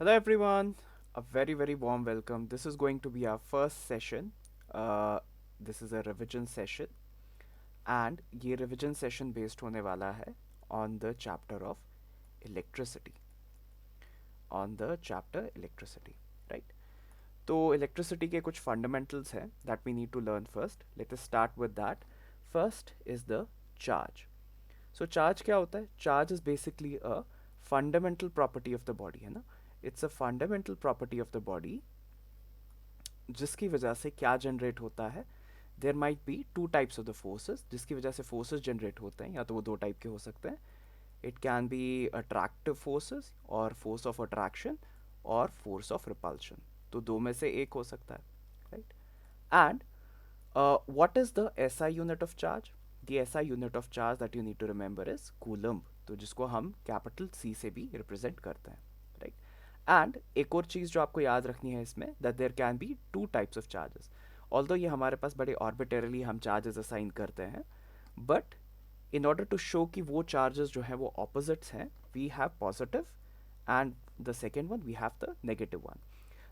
Hello, everyone. A very warm welcome. This is going to be our first session. This is a revision session, and ये revision session based होने वाला है on the chapter of electricity. On the chapter electricity, right? तो electricity के कुछ fundamentals हैं that we need to learn first. Let us start with that. First is the charge. So charge क्या होता है? Charge is basically a fundamental property of the body, है ना? It's a fundamental property of the body जिसकी वजह से क्या generate होता है. There might be two types of the forces जिसकी वजह से फोर्सेस जनरेट होते हैं, या तो वो दो टाइप के हो सकते हैं. It can be attractive forces और फोर्स ऑफ अट्रैक्शन और फोर्स ऑफ रिपल्शन. तो दो में से एक हो सकता है, right. And what is the SI unit of charge? The SI unit of charge that you need to remember is coulomb, तो जिसको हम कैपिटल सी से भी रिप्रेजेंट करते हैं, राइट. एंड एक और चीज़ जो आपको याद रखनी है इसमें, that there can be two types of charges. Although ये हमारे पास बड़े ऑर्बिटरली हम चार्जेस असाइन करते हैं, but in order to show कि वो चार्जेस जो हैं वो ऑपोजिट्स हैं, we have positive and the second one we have the negative one.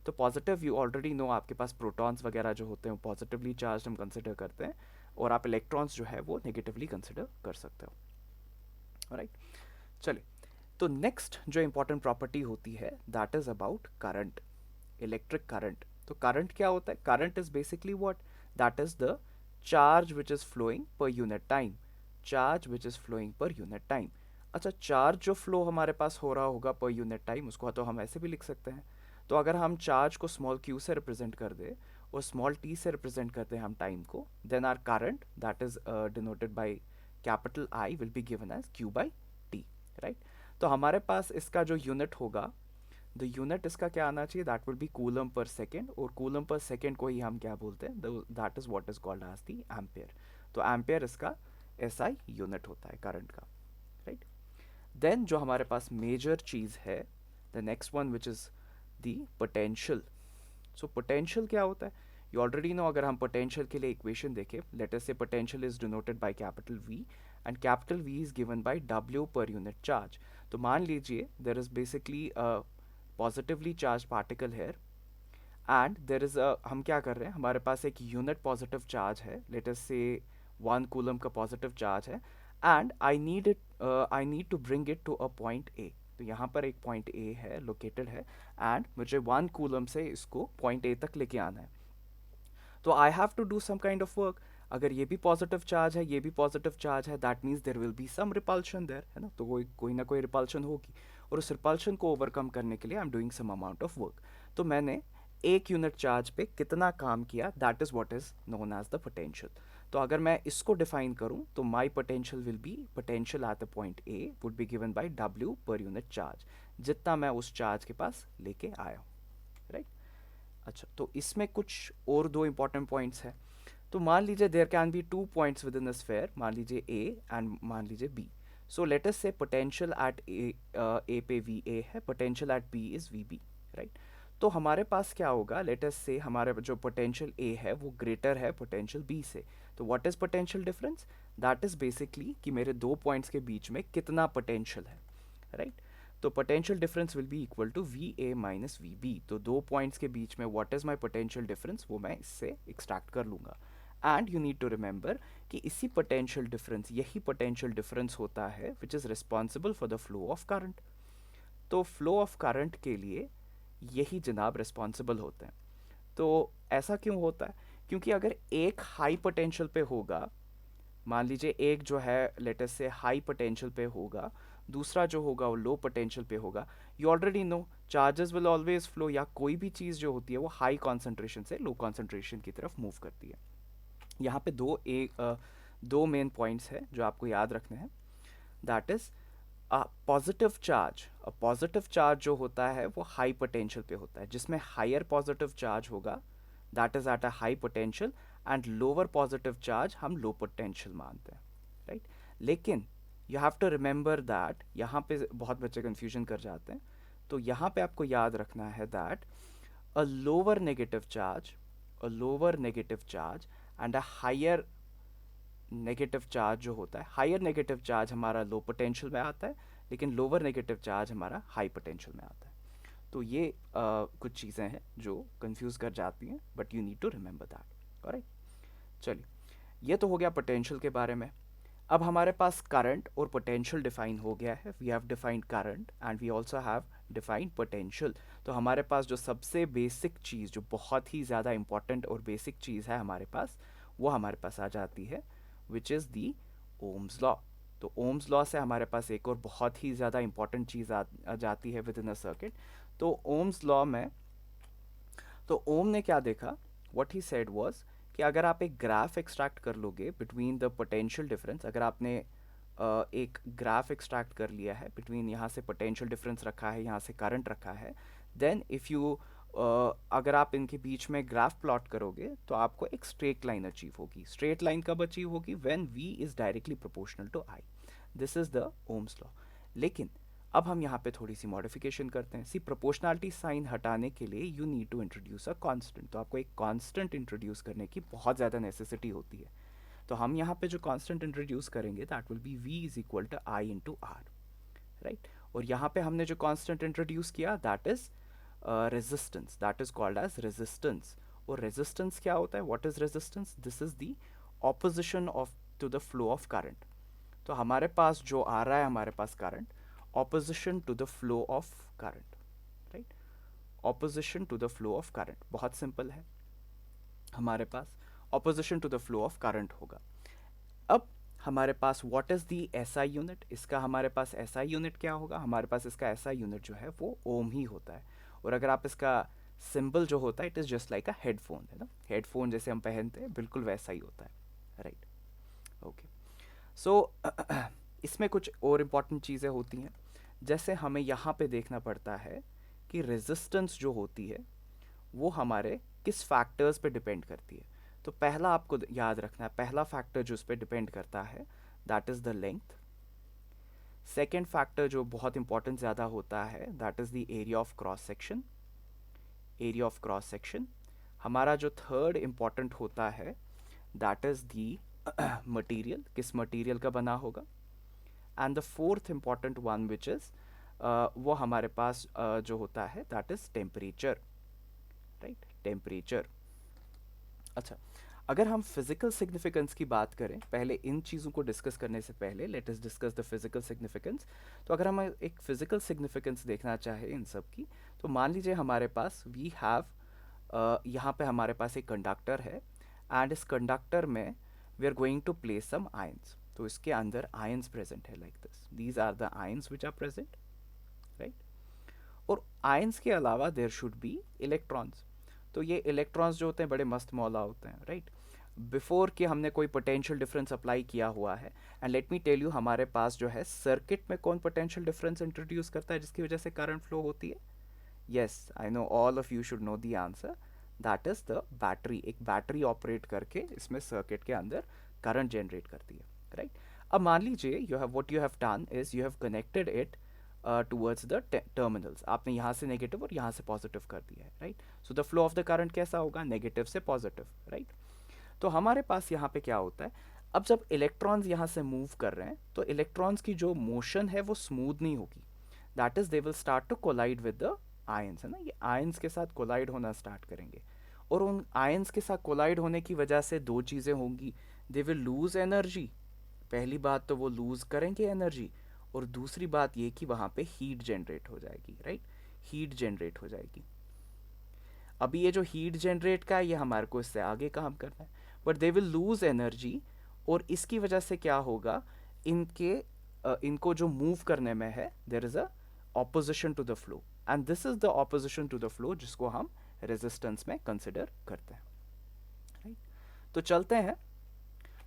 तो पॉजिटिव यू ऑलरेडी नो, आपके पास प्रोटॉन्स वगैरह जो होते हैं वो पॉजिटिवली चार्ज हम कंसिडर करते हैं, और आप इलेक्ट्रॉन्स जो है वो नेगेटिवली कंसिडर कर सकते हो, राइट. चलिए, तो नेक्स्ट जो इंपॉर्टेंट प्रॉपर्टी होती है that is about current, electric current. तो करंट क्या होता है? Current is basically what? That is the charge which is flowing per unit time. Charge which is flowing per unit time. अच्छा, charge जो flow हमारे पास हो रहा होगा पर यूनिट टाइम, उसको तो हम ऐसे भी लिख सकते हैं. तो अगर हम चार्ज को स्मॉल क्यू से रिप्रेजेंट कर दे और स्मॉल टी से रिप्रेजेंट करते हैं हम टाइम को, then our current that is denoted by capital I will be given as Q by T, right. तो हमारे पास इसका जो यूनिट होगा, द यूनिट इसका क्या आना चाहिए? That will be coulomb per second, और कूलम पर सेकेंड को ही हम क्या बोलते हैं? That is what is called as the ampere. तो एम्पेयर इसका एसआई यूनिट होता है करंट का, राइट. देन जो हमारे पास मेजर चीज़ है, the next one which is the potential. So potential क्या होता है? You already no. अगर हम पोटेंशियल के लिए इक्वेशन देखें, let us say potential is denoted by capital V, and capital V is given by W per unit charge. तो मान लीजिए there is basically a positively charged particle है, and there is a, हम क्या कर रहे हैं, हमारे पास एक यूनिट पॉजिटिव चार्ज है, लेट अस से 1 कूलम का पॉजिटिव चार्ज है, and I need to bring it to a point A. तो यहाँ पर एक पॉइंट ए है, लोकेटेड है, एंड मुझे 1 कूलम से इसको पॉइंट ए तक लेके आना है. तो I have to do some kind of work. अगर ये भी पॉजिटिव चार्ज है, ये भी पॉजिटिव चार्ज है, that means there will be some repulsion there, है ना. तो कोई ना कोई रिपल्शन होगी, और उस रिपल्शन को ओवरकम करने के लिए I am doing some amount of work. तो मैंने एक यूनिट चार्ज पे कितना काम किया, that is what is known as the potential. तो अगर मैं इसको डिफाइन करूं, तो my potential will be potential at the point A would be given by W per unit charge, जितना मैं उस चार्ज के पास लेके आया हूँ, राइट. अच्छा, तो इसमें कुछ और दो इंपॉर्टेंट पॉइंट्स हैं. तो मान लीजिए there can be two points within the sphere, मान लीजिए ए एंड मान लीजिए B. So let us say potential at ए पे वी ए है, potential at B is V B, right. तो हमारे पास क्या होगा, लेट अस से हमारे जो पोटेंशियल ए है वो ग्रेटर है पोटेंशियल बी से. तो what is potential difference? That is basically कि मेरे दो पॉइंट्स के बीच में कितना पोटेंशियल है, राइट. तो potential difference will be equal to V A minus V B. तो दो पॉइंट्स के बीच में what is my potential difference, वो मैं इससे एक्सट्रैक्ट कर लूँगा. And you need to remember कि इसी पोटेंशियल डिफरेंस, यही पोटेंशियल डिफरेंस होता है which is responsible for the flow of current. तो फ्लो ऑफ करंट के लिए यही जनाब रिस्पॉन्सिबल होते हैं. तो ऐसा क्यों होता है? क्योंकि अगर एक हाई पोटेंशियल पे होगा, मान लीजिए एक जो है लेटेस्ट से हाई पोटेंशियल पे होगा, दूसरा जो होगा वो लो पोटेंशियल पे होगा, you already no charges will always flow, या कोई भी चीज़ जो होती है वो हाई कॉन्सेंट्रेशन से लो कॉन्सेंट्रेशन की तरफ मूव करती है. यहाँ पे दो मेन पॉइंट्स है जो आपको याद रखने हैं. That is positive charge. Positive charge जो होता है वो हाई पोटेंशियल पे होता है, जिसमें हायर पॉजिटिव चार्ज होगा that is at a high potential, and lower positive charge हम लो पोटेंशियल मानते हैं, राइट. लेकिन you have to remember that, यहाँ पे बहुत बच्चे कंफ्यूजन कर जाते हैं. तो यहाँ पे आपको याद रखना है that a lower negative charge, a lower negative charge and a higher negative charge जो होता है, हायर नेगेटिव चार्ज हमारा लो पोटेंशियल में आता है, लेकिन लोअर नेगेटिव चार्ज हमारा हाई पोटेंशियल में आता है. तो ये कुछ चीज़ें हैं जो कंफ्यूज कर जाती हैं, but you need to remember that. Alright, चलिए, ये तो हो गया पोटेंशियल के बारे में। अब हमारे पास करंट और पोटेंशियल डिफाइन हो गया है। We have defined current and we also have defined potential. तो हमारे पास जो सबसे बेसिक चीज़, जो बहुत ही ज़्यादा इंपॉर्टेंट और बेसिक चीज़ है हमारे पास, वो हमारे पास आ जाती है, which is the Ohm's law. तो ओम्स लॉ से हमारे पास एक और बहुत ही ज़्यादा इंपॉर्टेंट चीज़ आ जाती है विद इन अ सर्किट। तो ओम्स लॉ में, तो ओम ने क्या देखा, व्हाट ही सेड वाज कि अगर आप एक ग्राफ एक्सट्रैक्ट कर लोगे बिटवीन द पोटेंशियल डिफरेंस, अगर आपने एक ग्राफ एक्सट्रैक्ट कर लिया है बिटवीन, यहाँ से पोटेंशियल डिफरेंस रखा है, यहाँ से करंट रखा है, देन इफ़ यू अगर आप इनके बीच में ग्राफ प्लॉट करोगे तो आपको एक स्ट्रेट लाइन अचीव होगी। स्ट्रेट लाइन कब अचीव होगी? When v is directly proportional to i। This is the Ohm's law. लेकिन अब हम यहाँ पे थोड़ी सी मॉडिफिकेशन करते हैं। सी, प्रोपोर्शनलिटी साइन हटाने के लिए you need to introduce a constant. तो आपको एक कांस्टेंट इंट्रोड्यूस करने की बहुत ज़्यादा नेसेसिटी होती है। तो हम यहाँ पे जो कांस्टेंट इंट्रोड्यूस करेंगे that will be v is equal to I into R, right. और यहाँ पे हमने जो कांस्टेंट इंट्रोड्यूस किया that is resistance, that is called as resistance. और रेजिस्टेंस क्या होता है? What is resistance? This is the opposition of to the flow of current. तो हमारे पास जो आ रहा है हमारे पास current, opposition to the flow of current, right. Opposition to the flow of current, बहुत सिंपल है। हमारे पास opposition to the flow of current होगा। अब हमारे पास what is the SI unit, इसका हमारे पास एसआई यूनिट क्या होगा? हमारे पास इसका एसआई यूनिट जो है वो ओम ही होता है। और अगर आप इसका सिंबल जो होता है, it is just like a headphone, है ना। हेडफोन जैसे हम पहनते हैं, बिल्कुल वैसा ही होता है, राइट। ओके, सो इसमें कुछ और इम्पॉर्टेंट चीज़ें होती हैं, जैसे हमें यहाँ पे देखना पड़ता है कि रेजिस्टेंस जो होती है वो हमारे किस फैक्टर्स पे डिपेंड करती है। तो पहला आपको याद रखना है, पहला फैक्टर जो उस पर डिपेंड करता है that is the length. Second factor जो बहुत इंपॉर्टेंट ज़्यादा होता है that is the area of cross section, area of cross section. हमारा जो थर्ड इंपॉर्टेंट होता है दैट इज़ दी मटीरियल, किस मटीरियल का बना होगा। And the fourth important one which is वो हमारे पास जो होता है that is temperature, right, temperature. अच्छा, अगर हम फिजिकल सिग्निफिकेंस की बात करें, पहले इन चीज़ों को डिस्कस करने से पहले let us discuss the physical significance. तो अगर हम एक फिजिकल सिग्निफिकेंस देखना चाहें इन सब की, तो मान लीजिए हमारे पास वी हैव यहाँ पे हमारे पास एक कंडक्टर है एंड इस कंडक्टर में we are going to place some ions. तो इसके अंदर आयंस प्रेजेंट है like this, these are the ions which are present, right. और आयंस के अलावा देयर शुड बी इलेक्ट्रॉन्स। तो ये इलेक्ट्रॉन्स जो होते हैं बड़े मस्त मौला होते हैं, राइट। बिफोर कि हमने कोई पोटेंशियल डिफरेंस अप्लाई किया हुआ है, and let me tell you हमारे पास जो है सर्किट में कौन पोटेंशियल डिफरेंस इंट्रोड्यूस करता है जिसकी वजह से करंट फ्लो होती है? Yes, I know all of you should know the answer, that is the battery. एक बैटरी ऑपरेट करके इसमें सर्किट के अंदर करंट जनरेट करती है, राइट। अब मान लीजिए you have what you have done is you have connected it towards the terminals. आपने यहाँ से नेगेटिव और यहाँ से पॉजिटिव कर दिया है, right. So the flow of the current कैसा होगा? नेगेटिव से पॉजिटिव, राइट। तो हमारे पास यहाँ पे क्या होता है, अब जब इलेक्ट्रॉन्स यहाँ से मूव कर रहे हैं तो इलेक्ट्रॉन्स की जो मोशन है वो स्मूथ नहीं होगी, that is they will start to collide with the ions, है ना। ये आयंस के साथ कोलाइड होना स्टार्ट करेंगे, और उन आयंस के साथ कोलाइड होने की वजह से दो चीज़ें होंगी, दे विल लूज एनर्जी। पहली बात तो वो लूज करेंगे एनर्जी, और दूसरी बात ये कि वहाँ पे हीट जनरेट हो जाएगी, राइट। हीट जनरेट हो जाएगी। अभी ये जो हीट जनरेट का है ये हमारे को इससे आगे काम करना है, but they will lose energy. और इसकी वजह से क्या होगा, इनके इनको जो मूव करने में है there is a opposition to the flow, and this is the opposition to the flow जिसको हम रेजिस्टेंस में कंसिडर करते हैं, राइट। तो चलते हैं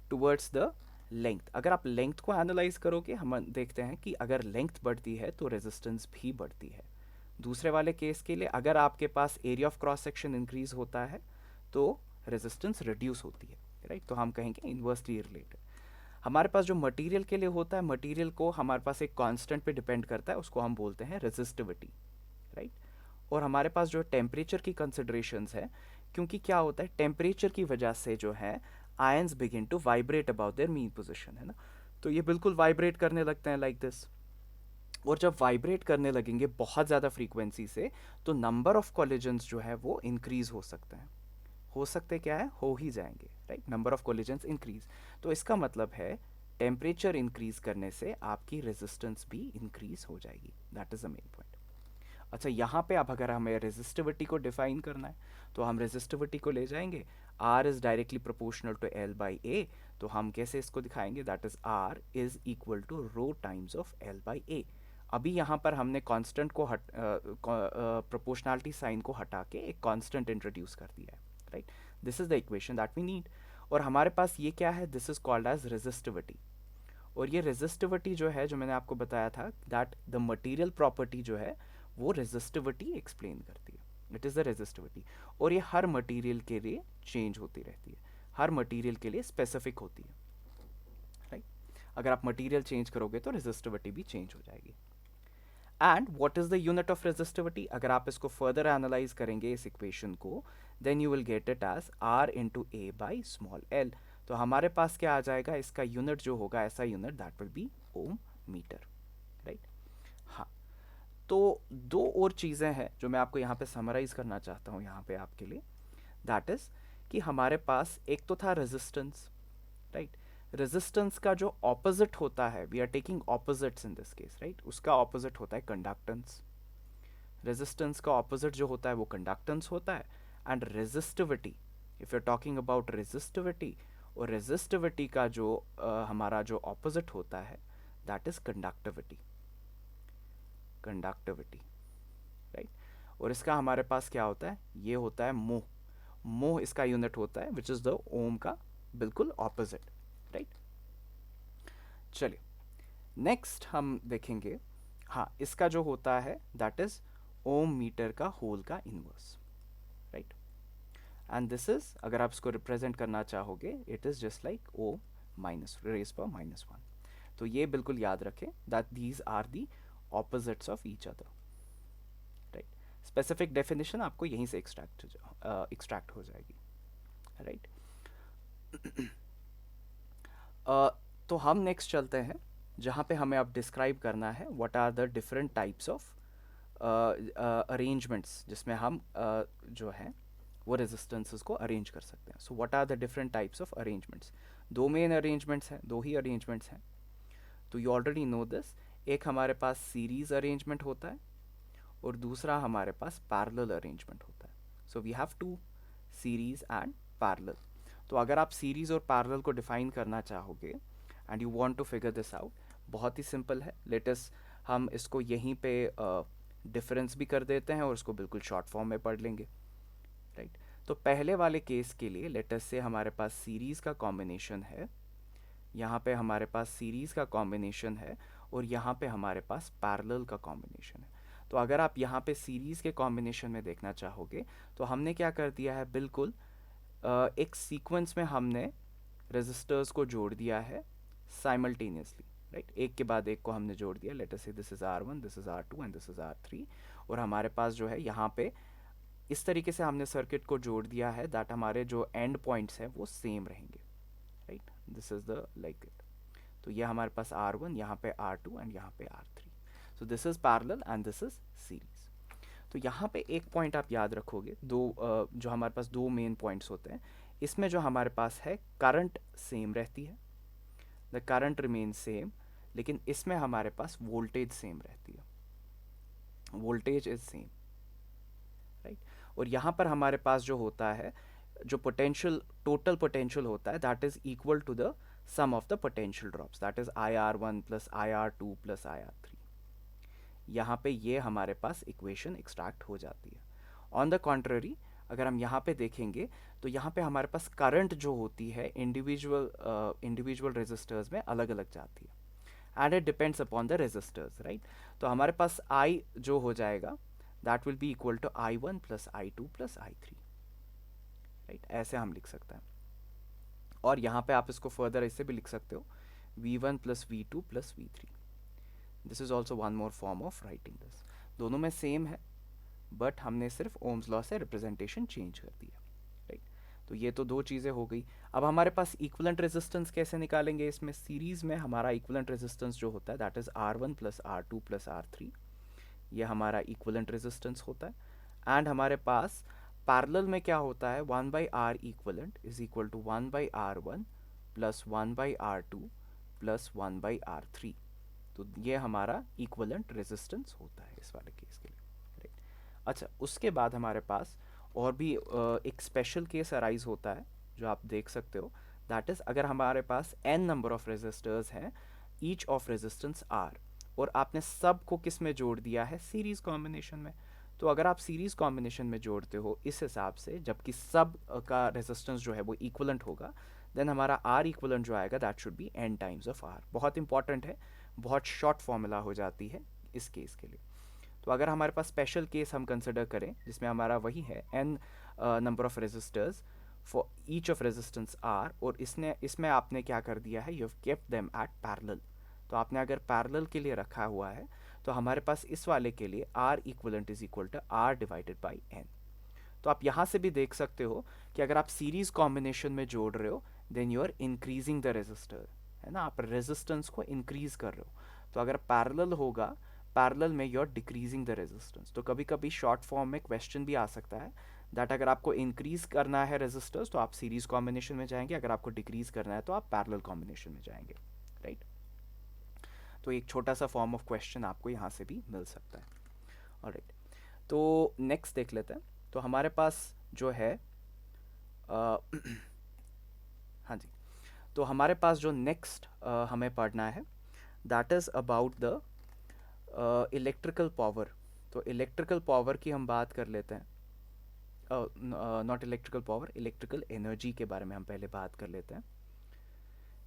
टुवर्ड्स द लेंथ। अगर आप लेंथ को एनालाइज करोगे, हम देखते हैं कि अगर लेंथ बढ़ती है तो रेजिस्टेंस भी बढ़ती है। दूसरे वाले केस के लिए अगर आपके पास area of cross section increase होता है तो रेजिस्टेंस रिड्यूस होती है, राइट। तो हम कहेंगे इन्वर्सली रिलेटेड। हमारे पास जो मटेरियल के लिए होता है, मटेरियल को हमारे पास एक कांस्टेंट पे डिपेंड करता है, उसको हम बोलते हैं रेजिस्टिविटी, राइट। और हमारे पास जो टेम्परेचर की कंसिडरेशंस है, क्योंकि क्या होता है टेम्परेचर की वजह से जो है ions begin to vibrate about their mean position, है ना। तो ये बिल्कुल वाइब्रेट करने लगते हैं लाइक दिस। और जब वाइब्रेट करने लगेंगे बहुत ज़्यादा फ्रीक्वेंसी से, तो नंबर ऑफ कॉलिजन्स जो है वो इंक्रीज हो सकते हैं। हो सकते क्या है, हो ही जाएंगे, right. Number of collisions increase, तो इसका मतलब है टेम्परेचर इंक्रीज करने से आपकी रेजिस्टेंस भी इंक्रीज हो जाएगी। That is the main point. अच्छा, यहाँ पे अब अगर हमें रेजिस्टिविटी को डिफाइन करना है, तो हम रेजिस्टिविटी को ले जाएंगे, R is directly proportional to L by A. तो हम कैसे इसको दिखाएंगे, that is R is equal to rho times of L by A. अभी यहाँ पर हमने कांस्टेंट को प्रोपोर्शनलिटी साइन को हटा के एक कांस्टेंट इंट्रोड्यूस कर दिया है, right. This is the equation that we need. और हमारे पास ये क्या है, this is called as resistivity. और ये रेजिस्टिविटी जो है, जो मैंने आपको बताया था, दैट द मटेरियल प्रॉपर्टी जो है वो रेजिस्टिविटी एक्सप्लेन करती है। It is the resistivity. और ये हर मटेरियल के लिए चेंज होती रहती है, हर मटेरियल के लिए स्पेसिफिक होती है, राइट। अगर आप मटेरियल चेंज करोगे तो रेजिस्टिविटी भी चेंज हो जाएगी। And what is the unit of resistivity, अगर आप इसको फर्दर एनालाइज करेंगे इस इक्वेशन को, then you will get it as R into A by small l. तो हमारे पास क्या आ जाएगा, इसका यूनिट जो होगा, ऐसा unit, that will be ohm metre, right. हाँ, तो दो और चीज़ें हैं जो मैं आपको यहाँ पे समराइज करना चाहता हूँ यहाँ पे आपके लिए। दैट इज़ कि हमारे पास एक तो था रेजिस्टेंस, राइट। रेजिस्टेंस का जो ऑपोजिट होता है, we are taking opposites in this case, right, उसका ऑपोजिट होता है कंडक्टेंस। रेजिस्टेंस का ऑपोजिट जो होता है वो कंडक्टेंस होता है। And resistivity, if you are talking about resistivity, और रेजिस्टिविटी का जो हमारा जो ऑपोजिट होता है, that is conductivity. Conductivity, right. और इसका हमारे पास क्या होता है, ये होता है मोह। मोह इसका यूनिट होता है, विच इज़ द ओम का बिल्कुल ऑपोजिट, राइट। चलिए, नेक्स्ट हम देखेंगे, हाँ, इसका जो होता है दैट इज ओम मीटर का होल का inverse, right. And this is, अगर आप इसको रिप्रेजेंट करना चाहोगे, it is just like o minus raise पर -1। तो ये बिल्कुल याद रखें that these are the opposites of each other, right. Specific definition आपको यहीं से एक्सट्रैक्ट हो जाएगी, राइट। तो हम नेक्स्ट चलते हैं, जहाँ पे हमें अब डिस्क्राइब करना है what are the different types of arrangements जिसमें हम जो है वो रेजिस्टेंसेस को अरेंज कर सकते हैं। So what are the different types of arrangements, दो मेन अरेंजमेंट्स हैं, दो ही अरेंजमेंट्स हैं। तो यू ऑलरेडी नो दिस, एक हमारे पास सीरीज अरेंजमेंट होता है और दूसरा हमारे पास पैरेलल अरेंजमेंट होता है। So we have two, series and parallel. तो अगर आप सीरीज और पैरेलल को डिफाइन करना चाहोगे and you want to figure this out, बहुत ही सिंपल है। लेटेस्ट हम इसको यहीं पे डिफरेंस भी कर देते हैं और इसको बिल्कुल शॉर्ट फॉर्म में पढ़ लेंगे, राइट। तो पहले वाले केस के लिए लेटेस्ट से हमारे पास सीरीज़ का कॉम्बिनेशन है, यहाँ पे हमारे पास सीरीज़ का कॉम्बिनेशन है और यहाँ पे हमारे पास पैरेलल का कॉम्बिनेशन है। तो अगर आप यहाँ पे सीरीज़ के कॉम्बिनेशन में देखना चाहोगे, तो हमने क्या कर दिया है, बिल्कुल एक सीक्वेंस में हमने रेजिस्टर्स को जोड़ दिया है साइमल्टेनियसली, राइट। एक के बाद एक को हमने जोड़ दिया। लेट अस से this is R1, this is R2 and this is R3। और हमारे पास जो है यहाँ पे इस तरीके से हमने सर्किट को जोड़ दिया है दैट हमारे जो एंड पॉइंट्स हैं वो सेम रहेंगे, right. This is the like it. तो ये हमारे पास R1, यहाँ पे R2 एंड यहाँ पे R3। So this is parallel and this is series. तो यहाँ पे एक पॉइंट आप याद रखोगे, जो हमारे पास दो मेन पॉइंट्स होते हैं, इसमें जो हमारे पास है करंट सेम रहती है, द करंट रिमेन सेम, लेकिन इसमें हमारे पास वोल्टेज सेम रहती है, वोल्टेज इज सेम, राइट। और यहाँ पर हमारे पास जो होता है, जो पोटेंशियल, टोटल पोटेंशियल होता है, that is equal to the sum of the potential drops, that is IR1 plus IR2 plus IR3। यहाँ पे ये हमारे पास इक्वेशन एक्सट्रैक्ट हो जाती है। ऑन द कॉन्ट्ररी, अगर हम यहाँ पे देखेंगे, तो यहाँ पे हमारे पास करंट जो होती है इंडिविजुअल रेजिस्टर्स में अलग अलग जाती है and it depends upon the resistors, right. तो हमारे पास I जो हो जाएगा, that will be equal to I1 plus I2 plus I3, right. ऐसे हम लिख सकते हैं। और यहाँ पे आप इसको फर्दर ऐसे भी लिख सकते हो, V1 plus V2 plus V3। This is also one more form of writing this. दोनों में सेम है, बट हमने सिर्फ ओम्स लॉ से रिप्रेजेंटेशन चेंज कर दिया, राइट। तो ये तो दो चीज़ें हो गई। अब हमारे पास इक्वलेंट रेजिस्टेंस कैसे निकालेंगे? इसमें सीरीज़ में हमारा इक्वलेंट रेजिस्टेंस जो होता है that is R1 plus R2 plus R3, ये हमारा इक्वलेंट रेजिस्टेंस होता है। एंड हमारे पास पैरेलल में क्या होता है? 1/R equivalent is equal to 1/R1 plus 1/R2 plus 1/R3। तो ये हमारा इक्वलेंट रेजिस्टेंस होता है इस वाले केस के लिए, राइट। अच्छा, उसके बाद हमारे पास और भी एक स्पेशल केस अराइज होता है जो आप देख सकते हो, दैट इज़ अगर हमारे पास n नंबर ऑफ रेजिस्टर्स हैं, ईच ऑफ रेजिस्टेंस r, और आपने सब को किस में जोड़ दिया है? सीरीज कॉम्बिनेशन में। तो अगर आप सीरीज कॉम्बिनेशन में जोड़ते हो इस हिसाब से, जबकि सब का रेजिस्टेंस जो है वो इक्वलेंट होगा, देन हमारा आर इक्वलेंट जो आएगा that should B n times of r। बहुत इंपॉर्टेंट है, बहुत शॉर्ट फॉर्मूला हो जाती है इस केस के लिए। तो अगर हमारे पास स्पेशल केस हम कंसिडर करें जिसमें हमारा वही है n number of resistors for each of resistance r, और इसमें आपने क्या कर दिया है? You have kept them at parallel. तो आपने अगर पैरेलल के लिए रखा हुआ है तो हमारे पास इस वाले के लिए r equivalent is equal to r divided by n। तो आप यहाँ से भी देख सकते हो कि अगर आप सीरीज कॉम्बिनेशन में जोड़ रहे हो then you are increasing the resistor, है ना, आप रेजिस्टेंस को इंक्रीज कर रहे हो। तो अगर पैरेलल होगा, पैरेलल में you are decreasing the resistance. तो कभी कभी शॉर्ट फॉर्म में क्वेश्चन भी आ सकता है दैट अगर आपको इंक्रीज करना है रेजिस्टर्स तो आप सीरीज कॉम्बिनेशन में जाएंगे, अगर आपको डिक्रीज करना है तो आप पैरेलल कॉम्बिनेशन में जाएंगे, राइट। तो एक छोटा सा फॉर्म ऑफ क्वेश्चन आपको यहाँ से भी मिल सकता है। ऑलराइट, तो नेक्स्ट देख लेते हैं। तो हमारे पास जो है हाँ जी, तो हमारे पास जो नेक्स्ट हमें पढ़ना है that is about the electrical power. तो इलेक्ट्रिकल पावर की हम बात कर लेते हैं, not electrical power, electrical energy के बारे में हम पहले बात कर लेते हैं।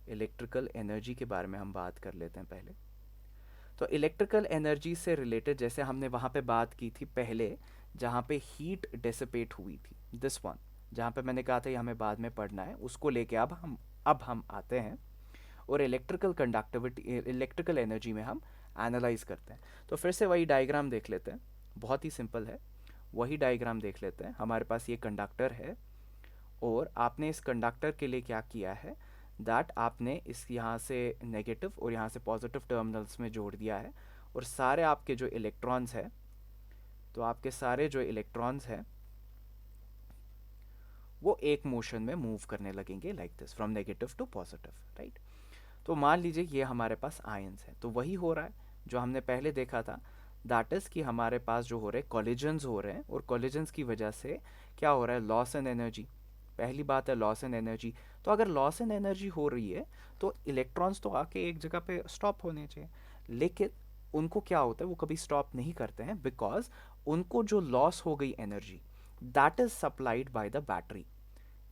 इलेक्ट्रिकल एनर्जी के बारे में हम बात कर लेते हैं पहले। तो इलेक्ट्रिकल एनर्जी से रिलेटेड जैसे हमने वहाँ पे बात की थी पहले, जहाँ पे हीट डेसिपेट हुई थी, दिस वन, जहाँ पे मैंने कहा था ये हमें बाद में पढ़ना है, उसको लेके अब हम आते हैं और इलेक्ट्रिकल कंडक्टिविटी, इलेक्ट्रिकल एनर्जी में हम एनालाइज करते हैं। तो फिर से वही डायग्राम देख लेते हैं, बहुत ही सिंपल है, वही डायग्राम देख लेते हैं। हमारे पास ये कंडक्टर है और आपने इस कंडक्टर के लिए क्या किया है दैट आपने इस यहाँ से नेगेटिव और यहाँ से पॉजिटिव टर्मिनल्स में जोड़ दिया है, और सारे आपके जो इलेक्ट्रॉन्स हैं, तो आपके सारे जो इलेक्ट्रॉन्स हैं वो एक मोशन में मूव करने लगेंगे like this from negative to positive, right. तो मान लीजिए ये हमारे पास आयंस है, तो वही हो रहा है जो हमने पहले देखा था, दैट इज़ कि हमारे पास जो हो रहे हैं कॉलिजन्स हो रहे हैं, और कॉलिजन्स की वजह से क्या हो रहा है? Loss in energy. पहली बात है लॉस इन एनर्जी। तो अगर लॉस इन एनर्जी हो रही है तो इलेक्ट्रॉन्स तो आके एक जगह पे स्टॉप होने चाहिए, लेकिन उनको क्या होता है, वो कभी स्टॉप नहीं करते हैं, बिकॉज उनको जो लॉस हो गई energy that is supplied by the battery.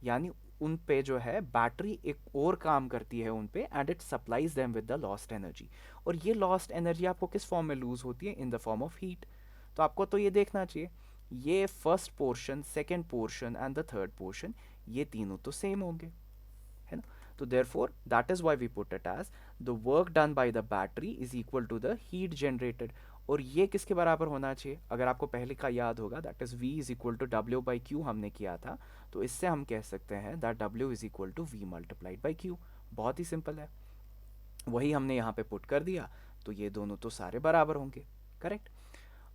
यानी उन पे जो है बैटरी एक और काम करती है उन पे, and it supplies them with the lost energy. और ये लॉस्ट एनर्जी आपको किस फॉर्म में लूज होती है? In the form of heat. तो आपको तो ये देखना चाहिए ये first portion, second portion and the third portion, ये तीनों तो सेम होंगे, है ना। तो therefore that is why we put it as the work done by the battery is equal to the heat generated. और ये किसके बराबर होना चाहिए? अगर आपको पहले का याद होगा that is v is equal to W by Q हमने किया था, तो इससे हम कह सकते हैं that w is equal to v multiplied by Q. बहुत ही सिंपल है, वही हमने यहाँ पे पुट कर दिया, तो ये दोनों तो सारे बराबर होंगे, करेक्ट।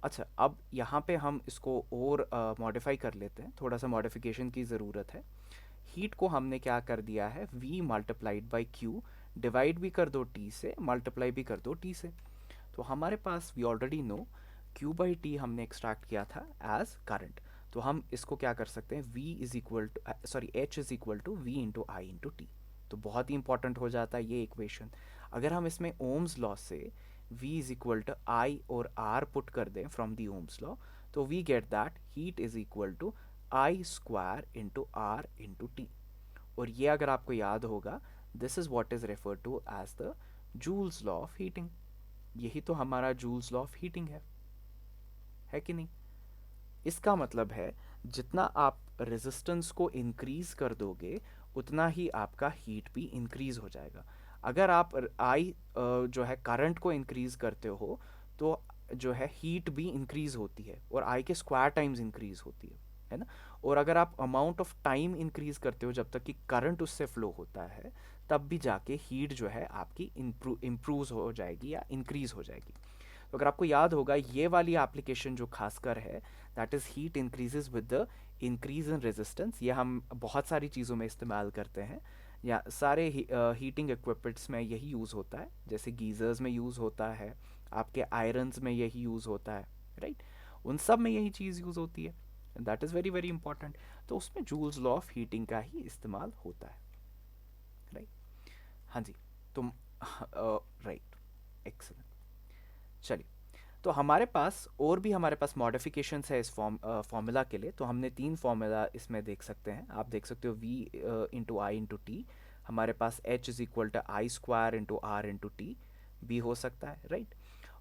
अच्छा, अब यहाँ पे हम इसको और मॉडिफाई कर लेते हैं, थोड़ा सा मॉडिफिकेशन की ज़रूरत है। हीट को हमने क्या कर दिया है? v multiplied by Q, divide भी कर दो t से, मल्टीप्लाई भी कर दो t से। तो हमारे पास we already know Q by T हमने एक्सट्रैक्ट किया था एज करंट, तो हम इसको क्या कर सकते हैं? V is equal to sorry H is equal to V into I into T. तो बहुत ही इंपॉर्टेंट हो जाता है ये इक्वेशन। अगर हम इसमें ओम्स लॉ से V is equal to I और R पुट कर दें फ्रॉम दी ओम्स लॉ, तो we get that heat is equal to I square into R into T. और ये अगर आपको याद होगा, this is what is refer to as the Joule's law of heating. यही तो हमारा जूल्स लॉ ऑफ हीटिंग है कि नहीं? इसका मतलब है जितना आप रेजिस्टेंस को इंक्रीज कर दोगे उतना ही आपका हीट भी इंक्रीज हो जाएगा। अगर आप आई जो है करंट को इंक्रीज करते हो तो जो है हीट भी इंक्रीज होती है और आई के स्क्वायर टाइम्स इंक्रीज होती है, है ना। और अगर आप अमाउंट ऑफ टाइम इंक्रीज करते हो जब तक कि करंट उससे फ्लो होता है, तब भी जाके हीट जो है आपकी इम्प्रूव हो जाएगी या इंक्रीज हो जाएगी। तो अगर आपको याद होगा, ये वाली एप्लीकेशन जो खासकर है, that is heat increases with the increase in resistance. ये हम बहुत सारी चीज़ों में इस्तेमाल करते हैं, या सारे हीटिंग इक्विपमेंट्स में यही यूज़ होता है। जैसे गीज़र्स में यूज़ होता है, आपके आयरन्स में यही यूज़ होता है, राइट। उन सब में यही चीज़ यूज़ होती है, that is very very important. तो उसमें जूल्स लॉ ऑफ हीटिंग का ही इस्तेमाल होता है, राइट। हाँ जी। तुम राइट, एक्सलेंट। चलिए, तो हमारे पास और भी हमारे पास मॉडिफिकेशंस है इस फॉर्मूला के लिए। तो हमने तीन फॉर्मूला इसमें देख सकते हैं। आप देख सकते हो v into I into T, हमारे पास h is equal to I square into R into T भी हो सकता है, राइट।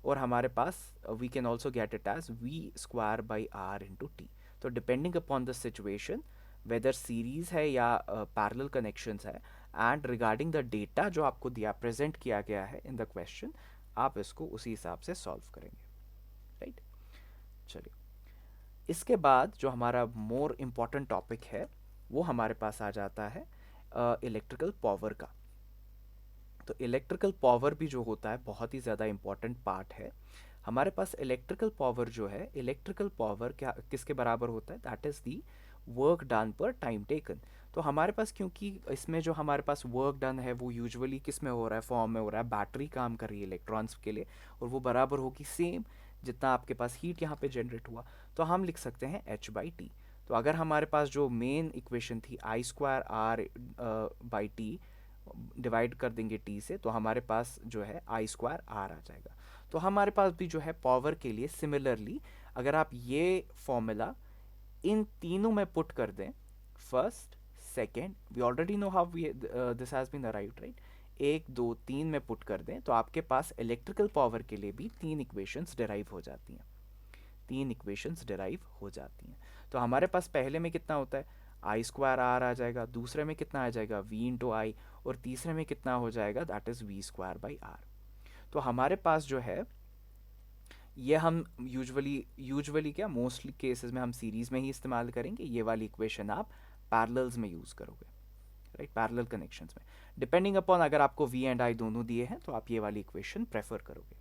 और हमारे पास we can also get it as v square by R into T. तो depending upon the situation, whether series है या पैरेलल कनेक्शंस है, एंड रिगार्डिंग द डेटा जो आपको दिया प्रेजेंट किया गया है इन द क्वेश्चन, आप इसको उसी हिसाब से सॉल्व करेंगे, राइट। चलिए, इसके बाद जो हमारा मोर इम्पॉर्टेंट टॉपिक है वो हमारे पास आ जाता है इलेक्ट्रिकल पावर का। तो इलेक्ट्रिकल पावर भी जो होता है बहुत ही ज़्यादा इम्पॉर्टेंट पार्ट है हमारे पास। इलेक्ट्रिकल पावर जो है, इलेक्ट्रिकल पावर क्या किसके बराबर होता है, that is the work done पर टाइम टेकन। तो हमारे पास, क्योंकि इसमें जो हमारे पास वर्क डन है वो यूजुअली किस में हो रहा है, फॉर्म में हो रहा है, बैटरी काम कर रही है इलेक्ट्रॉन्स के लिए, और वो बराबर होगी सेम जितना आपके पास हीट यहाँ पे जनरेट हुआ। तो हम लिख सकते हैं एच बाई टी। तो अगर हमारे पास जो मेन इक्वेशन थी I square R by T divide कर देंगे टी से, तो हमारे पास जो है आई स्क्वायर आर आ जाएगा। तो हमारे पास भी जो है पावर के लिए सिमिलरली, अगर आप ये फॉर्मूला इन तीनों में पुट कर दें, first second, we already know how we this has been arrived, right. एक दो तीन में पुट कर दें तो आपके पास इलेक्ट्रिकल पावर के लिए भी तीन इक्वेशंस डिराइव हो जाती हैं, तीन इक्वेशंस डिराइव हो जाती हैं। तो हमारे पास पहले में कितना होता है, आई स्क्वायर आर आ जाएगा, दूसरे में कितना आ जाएगा वी इंटू आई, और तीसरे में कितना हो जाएगा, that is V square by R. तो हमारे पास जो है ये हम यूजुअली क्या मोस्टली केसेस में हम सीरीज़ में ही इस्तेमाल करेंगे। ये वाली इक्वेशन आप पैरेलल्स में यूज़ करोगे, राइट, पैरेलल कनेक्शंस में। डिपेंडिंग अपॉन अगर आपको वी एंड आई दोनों दिए हैं तो आप ये वाली इक्वेशन प्रेफर करोगे।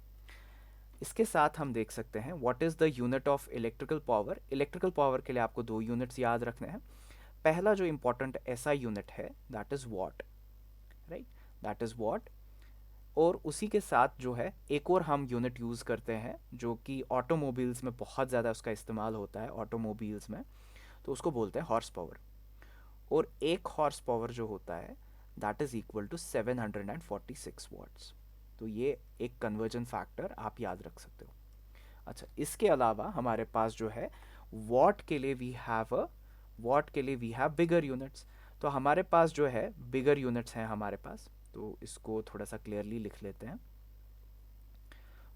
इसके साथ हम देख सकते हैं what is the unit of electrical power. Electrical power के लिए आपको दो यूनिट्स याद रखने हैं। पहला जो इंपॉर्टेंट ऐसा यूनिट है that is what, right, that is what. और उसी के साथ जो है एक और हम यूनिट यूज़ करते हैं जो कि ऑटोमोबाइल्स में बहुत ज़्यादा उसका इस्तेमाल होता है, ऑटोमोबाइल्स में, तो उसको बोलते हैं हॉर्स पावर। और एक हॉर्स पावर जो होता है that is equal to 746 watts. तो ये एक कन्वर्जन फैक्टर आप याद रख सकते हो। अच्छा, इसके अलावा हमारे पास जो है वॉट के लिए वी हैव बिगर यूनिट्स। तो हमारे पास जो है बिगर यूनिट्स हैं हमारे पास, तो इसको थोड़ा सा क्लियरली लिख लेते हैं।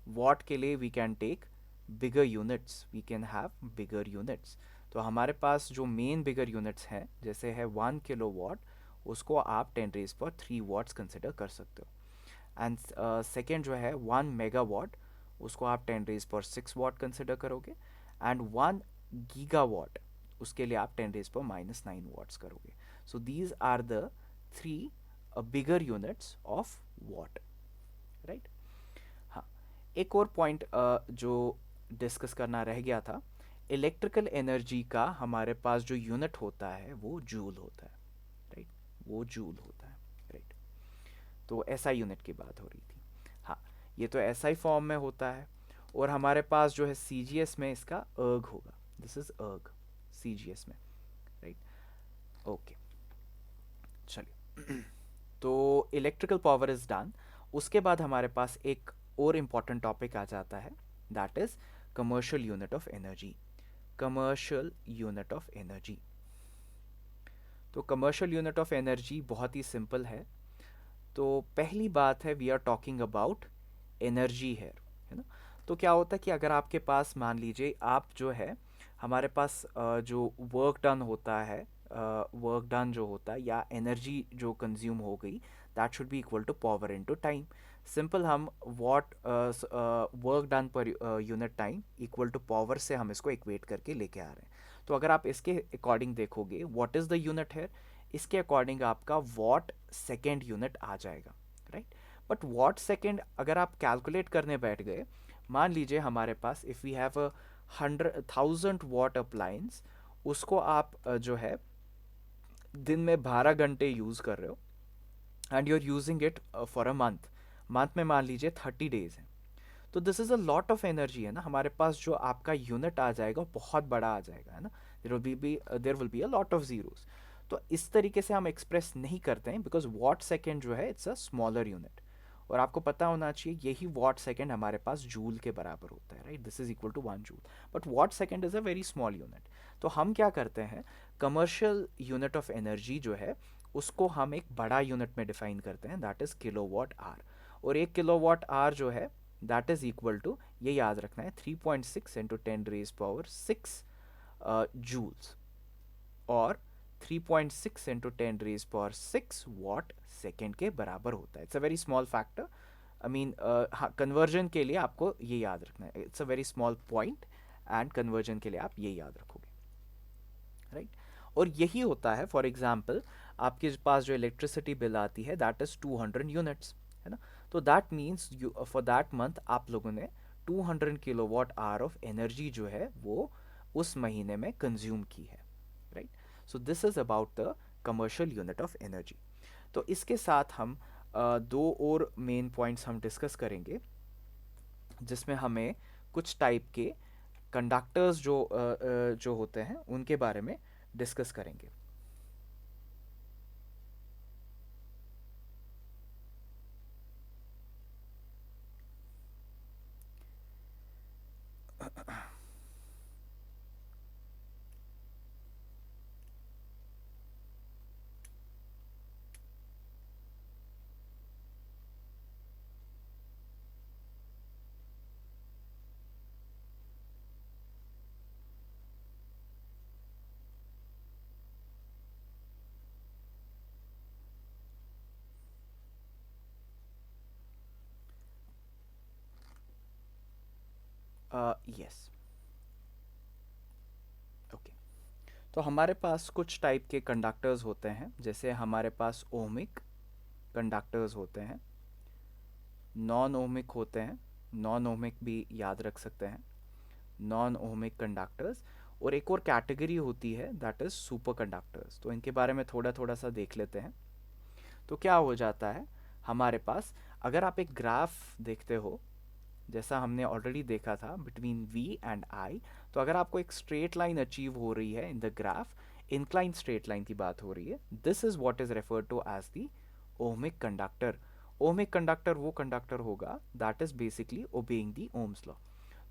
वॉट के लिए we can take bigger units, we can have bigger units. तो हमारे पास जो मेन बिगर यूनिट्स हैं, जैसे है 1 किलो वाट, उसको आप 10⁻³ वाट्स कंसिडर कर सकते हो। एंड सेकेंड जो है 1 मेगावाट, उसको आप 10⁻6 वाट कंसिडर करोगे। एंड 1 गीगावाट, उसके लिए आप 10⁻⁻9 वाट्स करोगे। So these are the 3 bigger units of watt, right. हाँ, एक और पॉइंट जो डिस्कस करना रह गया था, इलेक्ट्रिकल एनर्जी का हमारे पास जो यूनिट होता है वो जूल होता है, राइट, वो जूल होता है, राइट। तो एसआई यूनिट की बात हो रही थी। हाँ, ये तो एसआई फॉर्म में होता है। और हमारे पास जो है सीजीएस में इसका अर्ग होगा, दिस इज अर्ग सीजीएस में, राइट। ओके, चलिए। तो इलेक्ट्रिकल पावर इज डन। उसके बाद हमारे पास एक और इम्पॉर्टेंट टॉपिक आ जाता है, that is commercial unit of energy. Commercial unit of energy. तो कमर्शियल यूनिट ऑफ एनर्जी बहुत ही सिंपल है। तो पहली बात है we are talking about energy है ना। तो क्या होता है कि अगर आपके पास मान लीजिए आप जो है हमारे पास जो वर्क डन होता है, वर्क डन जो होता है या एनर्जी जो कंज्यूम हो गई, that should be equal to power into time. Simple, हम what work done per unit time equal to power से हम इसको इक्वेट करके लेके आ रहे हैं। तो अगर आप इसके अकॉर्डिंग देखोगे व्हाट इज़ द यूनिट है, इसके अकॉर्डिंग आपका वॉट सेकेंड यूनिट आ जाएगा, राइट। बट वॉट सेकेंड अगर आप कैलकुलेट करने बैठ गए, मान लीजिए हमारे पास if we have a 100,000 watt appliance, उसको आप जो है दिन में 12 घंटे यूज़ कर रहे हो, and you are using it for a month, month में मान लीजिए 30 डेज है, तो this is a lot of energy, है ना। हमारे पास जो आपका यूनिट आ जाएगा बहुत बड़ा आ जाएगा, है ना। देर will be a lot of zeros. तो इस तरीके से हम एक्सप्रेस नहीं करते हैं, बिकॉज वॉट सेकेंड जो है इट्स अ स्मॉलर यूनिट। और आपको पता होना चाहिए यही वॉट सेकेंड हमारे पास जूल के बराबर होता है, right. This is equal to 1 joule, but watt second is a very small unit. तो हम क्या करते हैं, कमर्शियल यूनिट ऑफ एनर्जी जो है उसको हम एक बड़ा यूनिट में डिफाइन करते हैं, that is kilo watt hour. और 1 किलो वॉट आर जो है दैट इज इक्वल टू, ये याद रखना है, 3.6 इंटू 10 रेज पावर 6 जूल्स, और 3.6 into 10 raise power 6 watt second के बराबर होता है। It's a very small factor, I mean हाँ, कन्वर्जन के लिए आपको ये याद रखना है, it's a very small point, and conversion के लिए आप ये याद रखोगे, राइट। और यही होता है, फॉर एग्जाम्पल आपके पास जो इलेक्ट्रिसिटी बिल आती है दैट इज़ 200 यूनिट्स, है ना। तो that means you for that month आप लोगों ने 200 किलोवाट आवर ऑफ एनर्जी जो है वो उस महीने में कंज्यूम की है, right. So this is about the commercial unit of energy. तो इसके साथ हम दो और मेन पॉइंट्स हम डिस्कस करेंगे, जिसमें हमें कुछ टाइप के कंडक्टर्स जो होते हैं उनके बारे में डिस्कस करेंगे। Yes, okay. तो हमारे पास कुछ टाइप के कंडक्टर्स होते हैं, जैसे हमारे पास ओमिक कंडक्टर्स होते हैं, नॉन ओमिक होते हैं, नॉन ओमिक भी याद रख सकते हैं, नॉन ओमिक कंडक्टर्स। और एक और कैटेगरी होती है दैट इज़ सुपर कंडक्टर्स। तो इनके बारे में थोड़ा थोड़ा सा देख लेते हैं। तो क्या हो जाता है हमारे पास, अगर आप एक ग्राफ देखते हो, जैसा हमने ऑलरेडी देखा था बिटवीन वी एंड आई, तो अगर आपको एक स्ट्रेट लाइन अचीव हो रही है in the graph, incline straight line की बात हो रही है, this is what is referred to as the ohmic conductor. Ohmic conductor वो कंडक्टर होगा that is basically obeying the Ohm's law.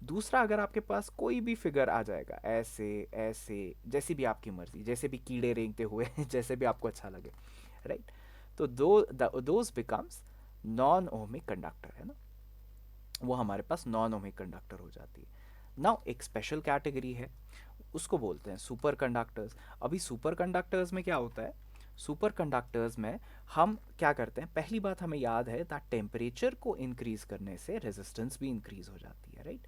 दूसरा, अगर आपके पास कोई भी फिगर आ जाएगा ऐसे ऐसे, जैसी भी आपकी मर्जी, जैसे भी कीड़े रेंगते हुए जैसे भी आपको अच्छा लगे, राइट, तो those becomes non ohmic conductor, है ना। वो हमारे पास नॉन ओमिक कंडक्टर हो जाती है। नाउ एक स्पेशल कैटेगरी है, उसको बोलते हैं सुपर कंडक्टर्स। अभी सुपर कंडक्टर्स में क्या होता है, सुपर कंडक्टर्स में हम क्या करते हैं, पहली बात हमें याद है दैट टेम्परेचर को इंक्रीज करने से रेजिस्टेंस भी इंक्रीज हो जाती है, राइट।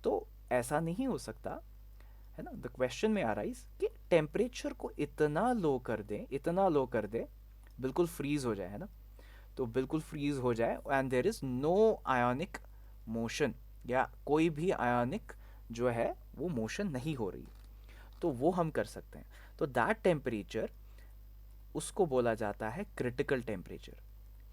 तो ऐसा नहीं हो सकता, है ना। द क्वेश्चन में आ राइज कि टेम्परेचर को इतना लो कर दें, इतना लो कर दें, बिल्कुल फ्रीज हो जाए, है ना। तो बिल्कुल फ्रीज हो जाए and there is no ionic motion, या कोई भी आयोनिक जो है वो मोशन नहीं हो रही, तो वो हम कर सकते हैं। तो दैट टेम्परेचर, उसको बोला जाता है critical temperature,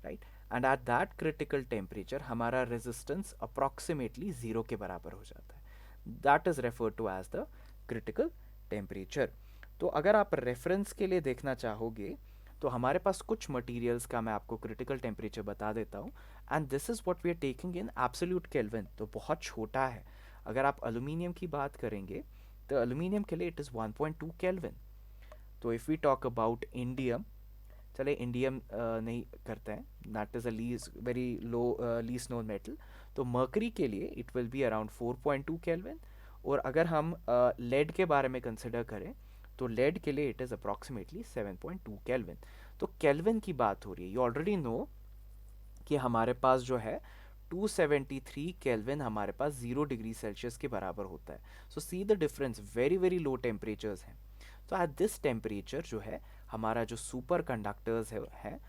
right. And at that critical temperature हमारा रेजिस्टेंस अप्रॉक्सीमेटली ज़ीरो के बराबर हो जाता है, that is refer to as the critical temperature. तो अगर आप रेफरेंस के लिए देखना चाहोगे, तो हमारे पास कुछ मटेरियल्स का मैं आपको क्रिटिकल टेम्परेचर बता देता हूँ, and this is what we are taking in absolute kelvin, तो बहुत छोटा है। अगर आप एल्यूमिनियम की बात करेंगे, तो एल्यूमिनियम के लिए इट इज़ 1.2 केल्विन। तो if we talk about indium, चले इंडियम नहीं करते हैं, that is a least very low least known metal. तो मर्करी के लिए it will be around 4.2 kelvin. और अगर हम लेड के बारे में कंसिडर करें, तो लेड के लिए इट इज़ अप्रॉक्सीमेटली 7.2 केल्विन। तो केल्विन की बात हो रही है, यू ऑलरेडी नो कि हमारे पास जो है 273 केल्विन हमारे पास 0 डिग्री सेल्सियस के बराबर होता है. So see the difference, very very low temperatures हैं. तो एट दिस टेम्परेचर जो है हमारा जो सुपर कंडक्टर्स है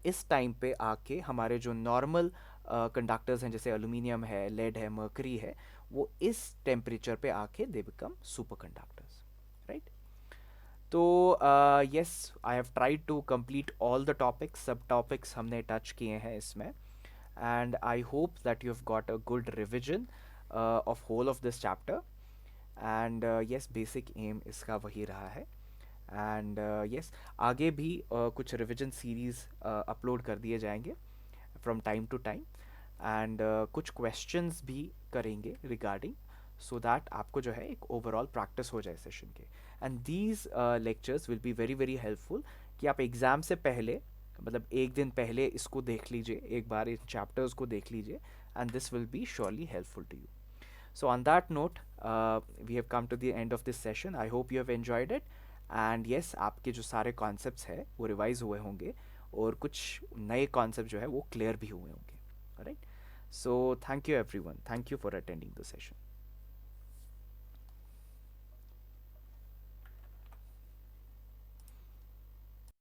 इस टाइम पे आके हमारे जो नॉर्मल कंडक्टर्स हैं जैसे एल्यूमिनियम है, लेड है, मर्करी है, वो इस टेम्परेचर पे आके they become super conductors, right. तो yes, I have tried to complete all the topics, सब टॉपिक्स हमने टच किए हैं इसमें. And I hope that you have got a good revision of whole of this chapter. And yes, basic एम इसका वही रहा है. एंड यस, आगे भी कुछ रिविजन सीरीज़ अपलोड कर दिए जाएंगे from time to time. And कुछ क्वेश्चंस भी करेंगे रिगार्डिंग, सो दैट आपको जो है एक ओवरऑल प्रैक्टिस हो जाए सेशन के. And these lectures will be very very helpful कि आप एग्ज़ाम से पहले, मतलब एक दिन पहले इसको देख लीजिए, एक बार इन चैप्टर्स को देख लीजिए, and this will be surely helpful to you. So on that note, we have come to the end of this session. I hope you have enjoyed it. And yes, आपके जो सारे concepts है वो revise हुए होंगे और कुछ नए concept जो है वो clear भी हुए होंगे. Alright. So thank you everyone. Thank you for attending the session.